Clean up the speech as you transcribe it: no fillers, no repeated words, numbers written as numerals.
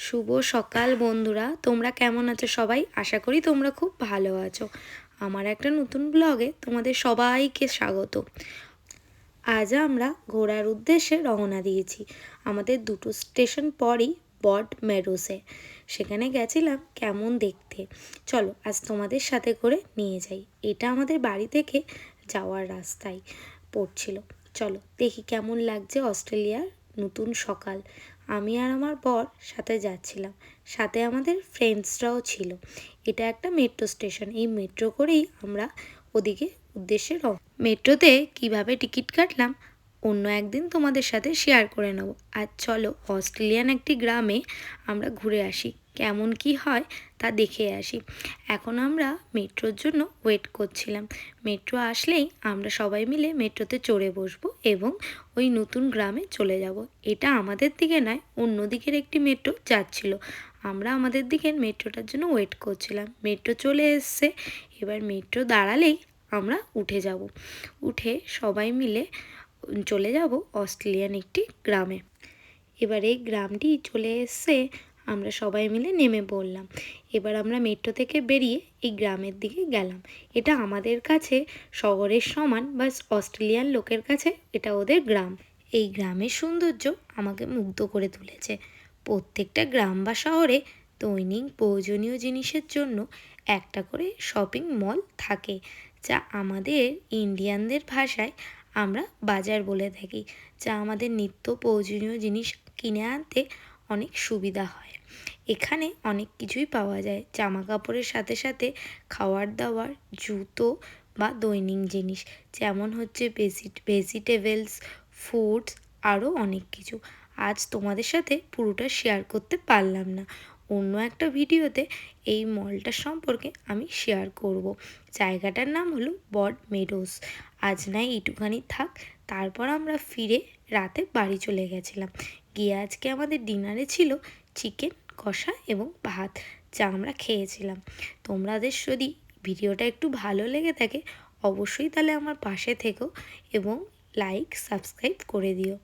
শুভ সকাল বন্ধুরা, তোমরা কেমন আছো সবাই? আশা করি তোমরা খুব ভালো আছো। আমার একটা নতুন ব্লগে তোমাদের সবাইকে স্বাগত। আজ আমরা ঘোরার উদ্দেশ্যে রওনা দিয়েছি। আমাদের 2টো স্টেশন পরই বড মেডোসে। সেখানে গেছিলাম কেমন দেখতে। চলো আজ তোমাদের সাথে করে নিয়ে যাই। এটা আমাদের বাড়ি থেকে যাওয়ার রাস্তায় পড়ছিল। চলো দেখি কেমন লাগছে অস্ট্রেলিয়ার নতুন সকাল। আমি আর আমার বর সাথে যাচ্ছিলাম, সাথে আমাদের ফ্রেন্ডসরাও ছিল। এটা একটা মেট্রো স্টেশন। এই মেট্রো করেই আমরা ওদিকে উদ্দেশ্যে মেট্রোতে কিভাবে টিকিট কাটলাম অন্য একদিন তোমাদের সাথে শেয়ার করে নেব। আর চলো অস্ট্রেলিয়ান একটি গ্রামে আমরা ঘুরে আসি, কেমন কি হয় তা দেখে আসি। এখন আমরা মেট্রোর জন্য ওয়েট করছিলাম। মেট্রো আসলেই আমরা সবাই মিলে মেট্রোতে চড়ে বসবো এবং ওই নতুন গ্রামে চলে যাব। এটা আমাদের দিকে নয়, অন্য দিকের একটি মেট্রো যাচ্ছিল। আমরা আমাদের দিকের মেট্রোটার জন্য ওয়েট করছিলাম। মেট্রো চলে এসছে, এবার মেট্রো দাঁড়ালেই আমরা উঠে যাব। উঠে সবাই মিলে চলে যাব অস্ট্রেলিয়ান একটি গ্রামে। এবার এই গ্রামটি চলে এসছে, আমরা সবাই মিলে নেমে পড়লাম। এবার আমরা মেট্রো থেকে বেরিয়ে এই গ্রামের দিকে গেলাম। এটা আমাদের কাছে শহরের সমান, বা অস্ট্রেলিয়ান লোকের কাছে এটা ওদের গ্রাম। এই গ্রামের সৌন্দর্য আমাকে মুগ্ধ করে তুলেছে। প্রত্যেকটা গ্রাম বা শহরে দৈনিক প্রয়োজনীয় জিনিসের জন্য একটা করে শপিং মল থাকে, যা আমাদের ইন্ডিয়ানদের ভাষায় আমরা বাজার বলে থাকি, যা আমাদের নিত্য প্রয়োজনীয় জিনিস কিনে আনতে অনেক সুবিধা হয়। এখানে অনেক কিছুই পাওয়া যায়, জামা কাপড়ের সাথে সাথে খাওয়ার দাওয়ার, জুতো বা দৈনিক জিনিস, যেমন হচ্ছে ভেজিটেবলস, ফুডস, আরও অনেক কিছু। আজ তোমাদের সাথে পুরোটা শেয়ার করতে পারলাম না, অন্য একটা ভিডিওতে এই মলটার সম্পর্কে আমি শেয়ার করব। জায়গাটার নাম হলো বড মেডোস। আজ নাই এইটুখানি থাক, তারপর আমরা ফিরে রাতে বাড়ি চলে গেছিলাম। গিয়ে আজকে আমাদের ডিনারে ছিল চিকেন কষা এবং ভাত, যা আমরা খেয়েছিলাম। তোমাদের যদি ভিডিওটা একটু ভালো লেগে থাকে অবশ্যই তাহলে আমার পাশে থেকো এবং লাইক সাবস্ক্রাইব করে দিও।